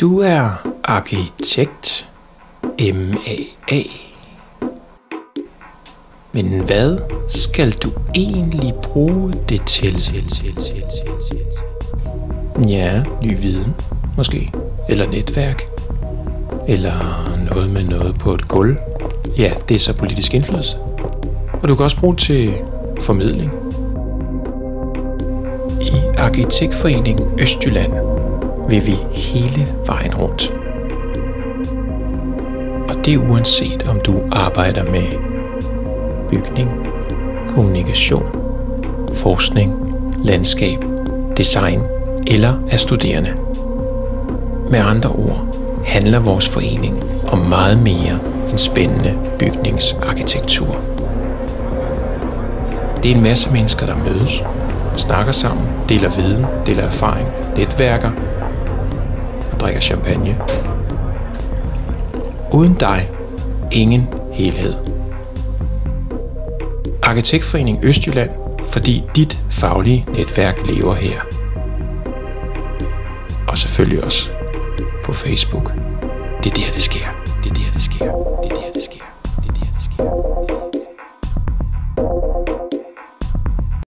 Du er arkitekt, MAA. Men hvad skal du egentlig bruge det til? Ja, ny viden, måske. Eller netværk. Eller noget med noget på et gulv. Ja, det er så politisk indflydelse. Og du kan også bruge det til formidling. I Arkitektforeningen Østjylland vil vi hele vejen rundt. Og det er uanset om du arbejder med bygning, kommunikation, forskning, landskab, design eller er studerende. Med andre ord handler vores forening om meget mere end spændende bygningsarkitektur. Det er en masse mennesker, der mødes, snakker sammen, deler viden, deler erfaring, netværker og drikker champagne. Uden dig, ingen helhed. Arkitektforening Østjylland, fordi dit faglige netværk lever her. Og selvfølgelig også på Facebook. Det er der, det sker.